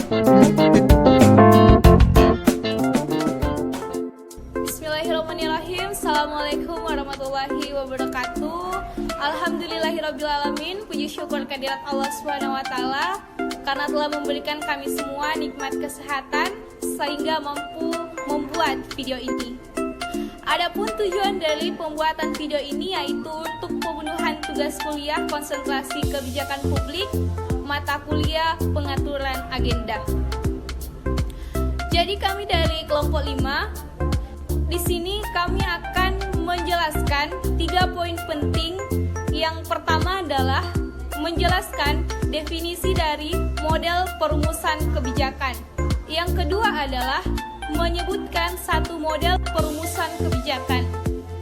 Bismillahirrahmanirrahim. Assalamualaikum warahmatullahi wabarakatuh. Alhamdulillahirrabbilalamin. Puji syukur kehadirat Allah SWT karena telah memberikan kami semua nikmat kesehatan sehingga mampu membuat video ini. Adapun tujuan dari pembuatan video ini yaitu untuk pemenuhan tugas kuliah konsentrasi kebijakan publik mata kuliah pengaturan agenda. Jadi kami dari kelompok 5 di sini kami akan menjelaskan 3 poin penting. Yang pertama adalah menjelaskan definisi dari model perumusan kebijakan. Yang kedua adalah menyebutkan satu model perumusan kebijakan.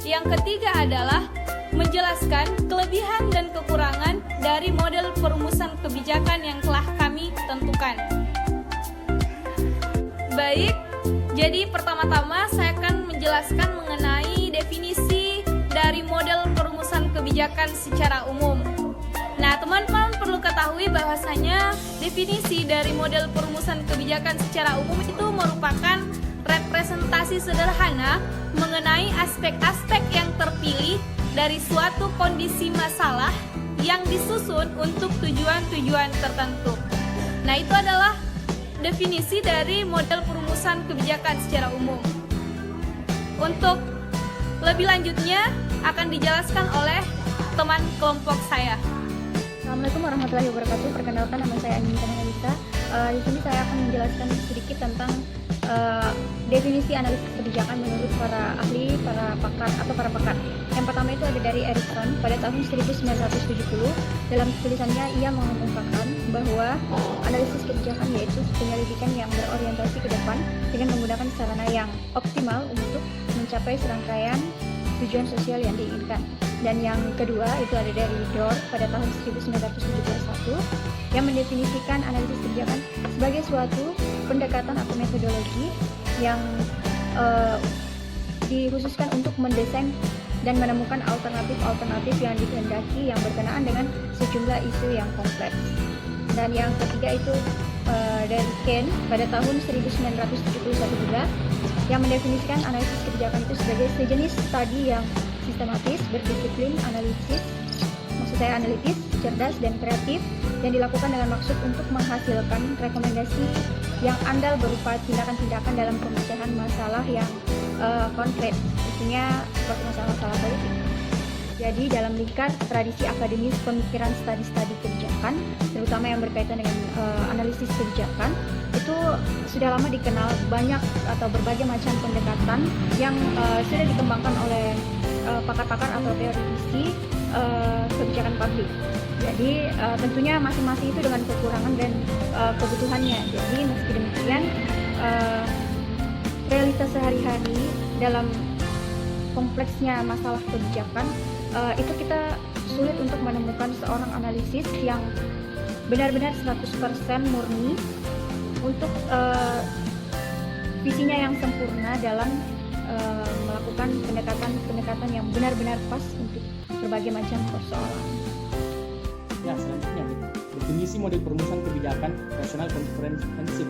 Yang ketiga adalah menjelaskan kelebihan dan kekurangan dari model perumusan kebijakan yang telah kami tentukan. Baik, jadi pertama-tama saya akan menjelaskan mengenai definisi dari model perumusan kebijakan secara umum. Nah, teman-teman perlu ketahui bahwasanya definisi dari model perumusan kebijakan secara umum itu merupakan representasi sederhana mengenai aspek-aspek yang terpilih dari suatu kondisi masalah yang disusun untuk tujuan-tujuan tertentu. Nah, itu adalah definisi dari model perumusan kebijakan secara umum. Untuk lebih lanjutnya akan dijelaskan oleh teman kelompok saya. Assalamualaikum warahmatullahi wabarakatuh. Perkenalkan, nama saya Anindita Nalisa. Di sini saya akan menjelaskan sedikit tentang definisi analisis kebijakan menurut para ahli, para pakar. Yang pertama itu ada dari Erikson pada tahun 1970. Dalam tulisannya ia mengungkapkan bahwa analisis kebijakan yaitu penyelidikan yang berorientasi ke depan dengan menggunakan sarana yang optimal untuk mencapai serangkaian tujuan sosial yang diinginkan. Dan yang kedua itu ada dari Dor pada tahun 1971 yang mendefinisikan analisis kebijakan sebagai suatu pendekatan atau metodologi yang dikhususkan untuk mendesain dan menemukan alternatif yang dikehendaki yang berkenaan dengan sejumlah isu yang kompleks. Dan yang ketiga itu dari Ken pada tahun 1971 juga yang mendefinisikan analisis kebijakan itu sebagai sejenis studi yang sistematis, berdisiplin, analitis, cerdas dan kreatif yang dilakukan dengan maksud untuk menghasilkan rekomendasi yang andal berupa tindakan-tindakan dalam pemecahan masalah yang konkret, isinya seperti masalah-masalah politik. Jadi dalam lingkar tradisi akademis pemikiran studi-studi kebijakan, terutama yang berkaitan dengan analisis kebijakan, itu sudah lama dikenal banyak atau berbagai macam pendekatan yang sudah dikembangkan oleh pakar-pakar atau teoretisi kebijakan publik. Jadi tentunya masing-masing itu dengan kekurangan dan kebutuhannya. Jadi meski demikian realitas sehari-hari dalam kompleksnya masalah kebijakan itu kita sulit untuk menemukan seorang analisis yang benar-benar 100% murni untuk visinya yang sempurna dalam melakukan pendekatan yang benar-benar pas untuk berbagai macam persoalan. Ya, selanjutnya definisi model perumusan kebijakan rasional komprehensif.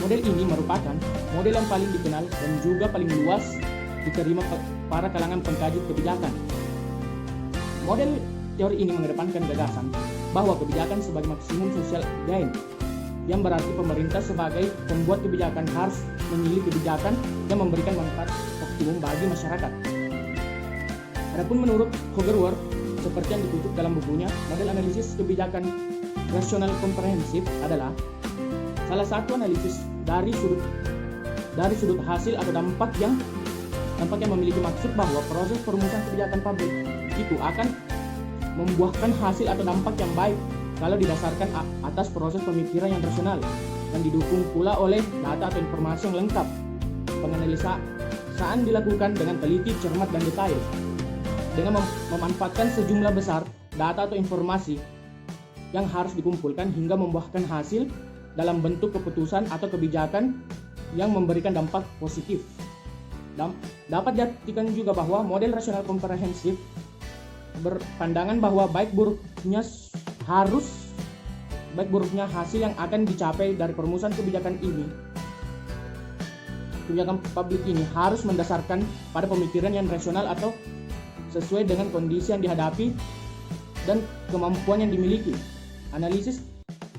Model ini merupakan model yang paling dikenal dan juga paling luas diterima para kalangan pengkaji kebijakan. Model teori ini mengedepankan gagasan bahwa kebijakan sebagai maksimum social gain, yang berarti pemerintah sebagai pembuat kebijakan harus memilih kebijakan yang memberikan manfaat optimum bagi masyarakat. Adapun menurut Hogerworth, seperti yang dikutip dalam bukunya, model analisis kebijakan rasional komprehensif adalah salah satu analisis dari sudut hasil atau dampak yang memiliki maksud bahwa proses perumusan kebijakan publik itu akan membuahkan hasil atau dampak yang baik kalau didasarkan atas proses pemikiran yang rasional dan didukung pula oleh data atau informasi yang lengkap. Penganalisaan dilakukan dengan teliti, cermat, dan detail dengan memanfaatkan sejumlah besar data atau informasi yang harus dikumpulkan hingga membuahkan hasil dalam bentuk keputusan atau kebijakan yang memberikan dampak positif. Dapat diartikan juga bahwa model rasional komprehensif berpandangan bahwa baik buruknya harus baik buruknya hasil yang akan dicapai dari perumusan kebijakan publik ini harus mendasarkan pada pemikiran yang rasional atau sesuai dengan kondisi yang dihadapi dan kemampuan yang dimiliki. Analisis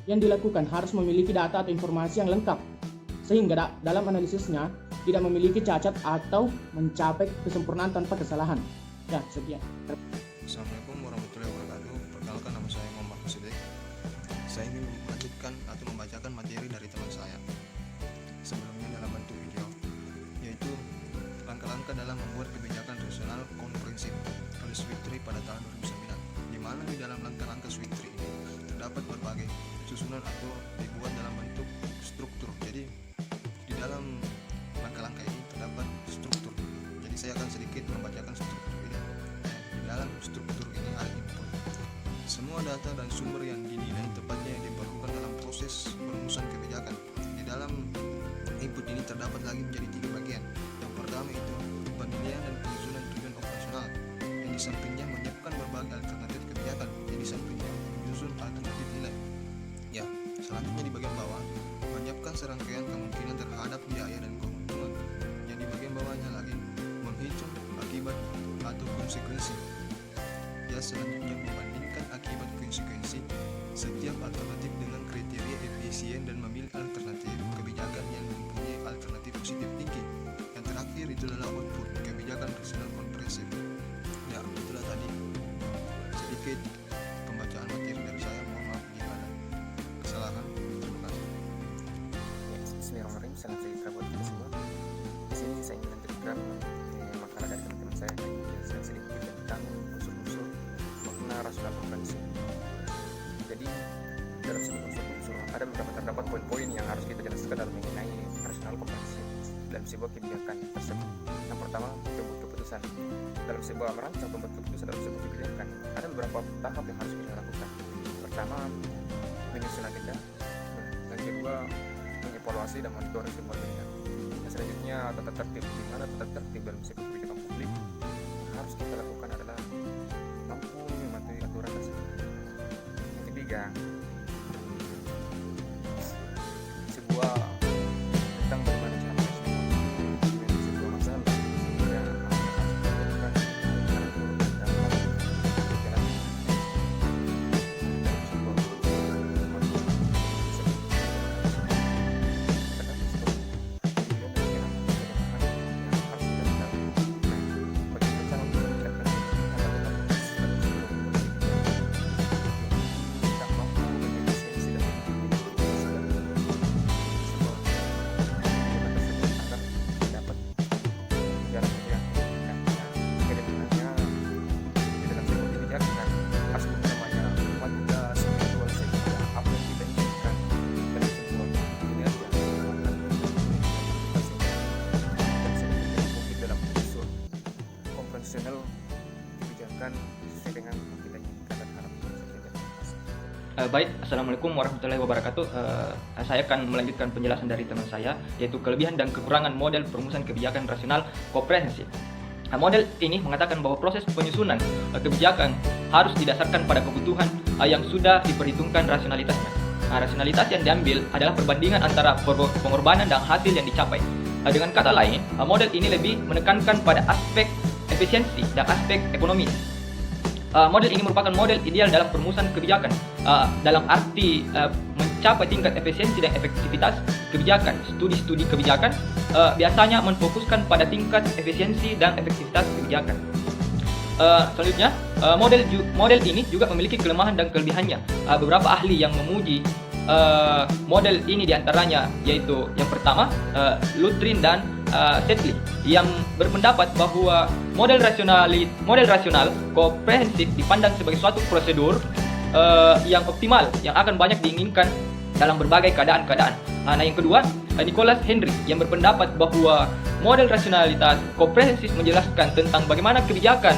yang dilakukan harus memiliki data atau informasi yang lengkap, sehingga dalam analisisnya tidak memiliki cacat atau mencapai kesempurnaan tanpa kesalahan. Ya, sekian. Assalamualaikum warahmatullahi wabarakatuh. Perkenalkan, nama saya Muhammad Husidek. Saya ingin melanjutkan atau membacakan materi dari teman saya sebelumnya dalam bentuk video, yaitu langkah-langkah dalam membuat kebijakan rasional komprehensif oleh Switri pada tahun 2009, di mana di dalam langkah-langkah Switri ini terdapat berbagai susunan atau dibuat dalam bentuk struktur. Jadi di dalam langkah-langkah ini terdapat struktur. Jadi saya akan sedikit membacakan struktur ini. Di dalam struktur ini ada input, semua data dan sumber yang dinilai tepatnya yang diperlukan dalam proses perumusan kebijakan. Di dalam input ini terdapat lagi menjadi 3 bagian. Yang pertama itu penilaian dan penyusunan tujuan operasional, yang di sampingnya menyiapkan berbagai alternatif kebijakan, yang di sampingnya menyusun alternatif nilai. Ya, selanjutnya di bagian bawah menyiapkan serangkaian kemungkinan terhadap biaya dan keuntungan. Yang di bagian bawahnya lagi menghitung akibat atau konsekuensi. Ya, selanjutnya membandingkan akibat konsekuensi setiap alternatif dengan kriteria efisien dan memilih alternatif kebijakan yang mempunyai alternatif positif tinggi. Yang terakhir itu adalah output kebijakan rasional komprehensif. Ya, itulah tadi sedikit pembacaan materi dari saya. Mohon maaf jika ada kesalahan. Terima kasih. Bismillahirrahmanirrahim. Salam sejahtera buat kita semua. Di sini saya ingin melanjutkan makalah dari teman-teman saya yang menjelaskan sedikit tentang unsur-unsur makna rasional komprehensif. Jadi dalam sebuah unsur ada beberapa terdapat poin-poin yang harus kita jelaskan dalam mengenai rasional komprehensif dalam sebuah kebijakan tersebut. Yang pertama, pembuat keputusan. Dalam sebuah merancang pembuat keputusan dalam sebuah kebijakan ada beberapa tahap yang harus kita lakukan. Pertama, menyusun agenda. Yang kedua, mengevaluasi dan monitoring sebuah agenda. Dan selanjutnya, tata tertib. Di mana tata tertib dalam sebuah kebijakan publik yang harus kita lakukan adalah mampu mematuhi aturan tersebut. Yang ketiga, sebuah tentang bagaimana cara menyelesaikan sebuah masalah sehingga apa yang harus kita lakukan dalam kebijakan sesuai dengan yang kita inginkan dan harapkan. Baik, Assalamualaikum warahmatullahi wabarakatuh. Saya akan melanjutkan penjelasan dari teman saya, yaitu kelebihan dan kekurangan model perumusan kebijakan rasional komprehensif. Model ini mengatakan bahwa proses penyusunan kebijakan harus didasarkan pada kebutuhan yang sudah diperhitungkan rasionalitasnya. Rasionalitas yang diambil adalah perbandingan antara pengorbanan dan hasil yang dicapai. Dengan kata lain, model ini lebih menekankan pada aspek efisiensi dan aspek ekonomis. Model ini merupakan model ideal dalam perumusan kebijakan dalam arti mencapai tingkat efisiensi dan efektivitas kebijakan. Studi-studi kebijakan biasanya menfokuskan pada tingkat efisiensi dan efektivitas kebijakan. Selanjutnya, model ini juga memiliki kelemahan dan kelebihannya. Beberapa ahli yang memuji model ini diantaranya yaitu yang pertama Lutrin dan Setley, yang berpendapat bahwa model rasional komprehensif dipandang sebagai suatu prosedur yang optimal yang akan banyak diinginkan dalam berbagai keadaan-keadaan. Nah, yang kedua, Nicholas Henry yang berpendapat bahwa model rasionalitas komprehensif menjelaskan tentang bagaimana kebijakan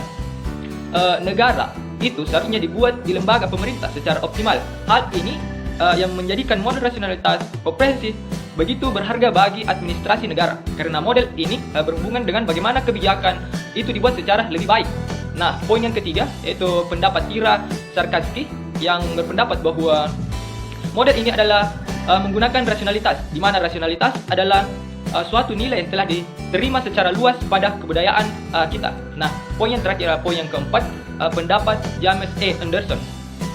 negara itu seharusnya dibuat di lembaga pemerintah secara optimal. Hal ini yang menjadikan model rasionalitas komprehensif begitu berharga bagi administrasi negara, karena model ini berhubungan dengan bagaimana kebijakan itu dibuat secara lebih baik. Nah, poin yang ketiga yaitu pendapat Ira Sarkatsky yang berpendapat bahwa model ini adalah menggunakan rasionalitas, di mana rasionalitas adalah suatu nilai yang telah diterima secara luas pada kebudayaan kita. Nah, poin yang terakhir adalah poin yang keempat, pendapat James A. Anderson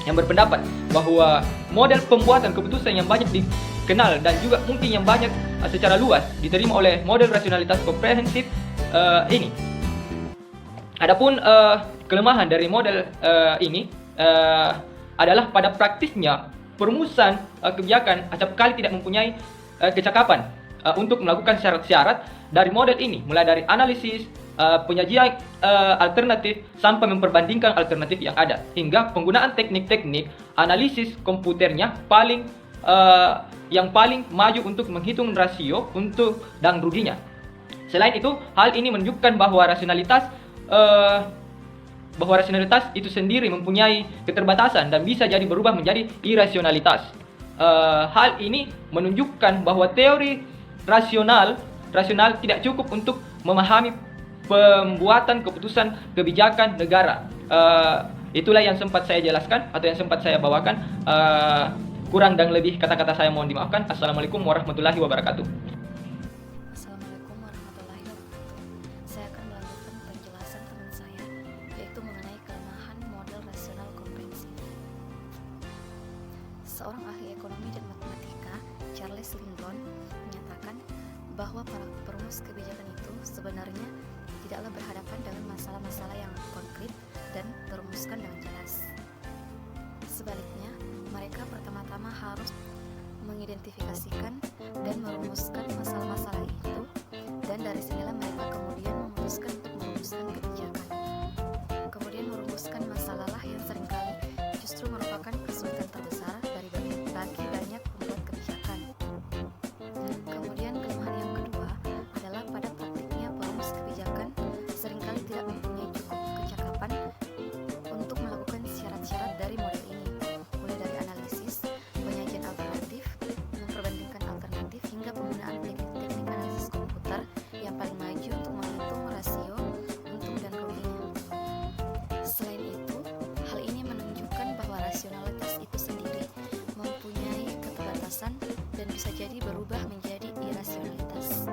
yang berpendapat bahwa model pembuatan keputusan yang banyak dikenal dan juga mungkin yang banyak secara luas diterima oleh model rasionalitas komprehensif ini. Adapun kelemahan dari model ini adalah pada praktisnya perumusan kebijakan acap kali tidak mempunyai kecakapan untuk melakukan syarat-syarat dari model ini, mulai dari analisis, penyajian alternatif sampai memperbandingkan alternatif yang ada, hingga penggunaan teknik-teknik analisis komputernya yang paling maju untuk menghitung rasio untuk dan ruginya. Selain itu, hal ini menunjukkan bahwa rasionalitas itu sendiri mempunyai keterbatasan dan bisa jadi berubah menjadi irasionalitas. Hal ini menunjukkan bahwa teori rasional tidak cukup untuk memahami pembuatan keputusan kebijakan negara. Itulah yang sempat saya jelaskan atau yang sempat saya bawakan. Kurang dan lebih kata-kata saya mohon dimaafkan. Assalamualaikum warahmatullahi wabarakatuh. Assalamualaikum warahmatullahi wabarakatuh. Saya akan melanjutkan penjelasan teman saya, yaitu mengenai kelemahan model rasional komprehensif. Seorang ahli ekonomi dan matematika, Charles Lindblom, menyatakan bahwa para perumus kebijakan itu sebenarnya tidaklah berhadapan dengan masalah-masalah yang konkret dan terumuskan dengan jelas. Sebaliknya, mereka pertama-tama harus mengidentifikasikan dan merumuskan masalah-masalah itu, dan dari sinilah mereka kemudian memutuskan untuk merumuskan kebijakan. Kemudian merumuskan masalah yang seringkali justru merupakan kesulitan terbesar bagi banyak pembuat kebijakan. Kemudian kelemahan yang kedua adalah pada praktiknya perumus kebijakan seringkali tidak mempunyai cukup kecakapan untuk melakukan syarat-syarat dari model ini, mulai dari analisis, penyajian alternatif, memperbandingkan alternatif, hingga penggunaan teknik-teknik analisis komputer yang paling maju untuk menghitung rasio untung dan ruginya. Selain itu, hal ini menunjukkan bahwa rasionalitas itu sendiri mempunyai keterbatasan dan bisa jadi berubah menjadi irasionalitas.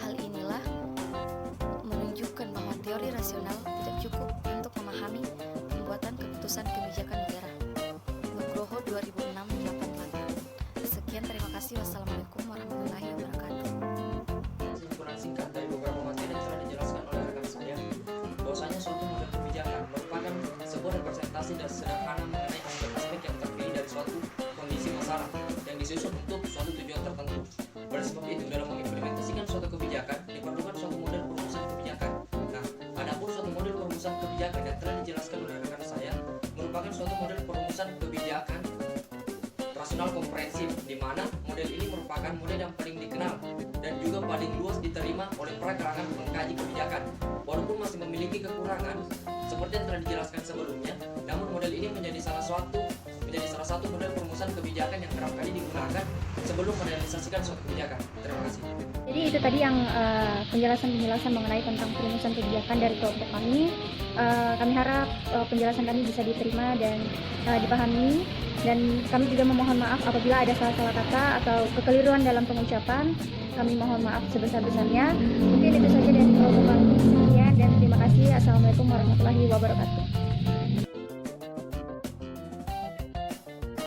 Hal inilah menunjukkan bahwa teori rasional tidak cukup untuk memahami pembuatan keputusan kebijakan negara. Nugroho 2006-88. Sekian, terima kasih. Wassalamualaikum warahmatullahi wabarakatuh. Kesimpulan singkat dari beberapa materi yang telah dijelaskan oleh rekan saya, bahwasanya suatu model kebijakan merupakan sebuah representasi dan sederhana mengenai aspek-aspek yang terpilih dari suatu kondisi masalah yang disusun untuk suatu tujuan tertentu. Oleh sebab itu, dalam mengimplementasikan suatu kebijakan diperlukan suatu model perumusan kebijakan. Nah, adapun suatu model perumusan kebijakan yang telah dijelaskan oleh rekan saya merupakan suatu model perumusan kebijakan rasional komprehensif, di mana model ini merupakan model yang paling dikenal dan juga paling luas diterima oleh para kalangan pengkaji kebijakan. Walaupun masih memiliki kekurangan seperti yang telah dijelaskan sebelumnya, namun model ini menjadi salah satu model perumusan kebijakan yang kerap kali digunakan sebelum merealisasikan suatu kebijakan. Terima kasih. Jadi itu tadi yang penjelasan mengenai tentang perumusan kebijakan dari kelompok kami. Kami harap penjelasan kami bisa diterima dan dipahami, dan kami juga memohon maaf apabila ada salah-salah kata atau kekeliruan dalam pengucapan. Kami mohon maaf sebesar-besarnya. Mungkin itu saja dari kelompok kami. Sekian dan terima kasih. Assalamualaikum warahmatullahi wabarakatuh.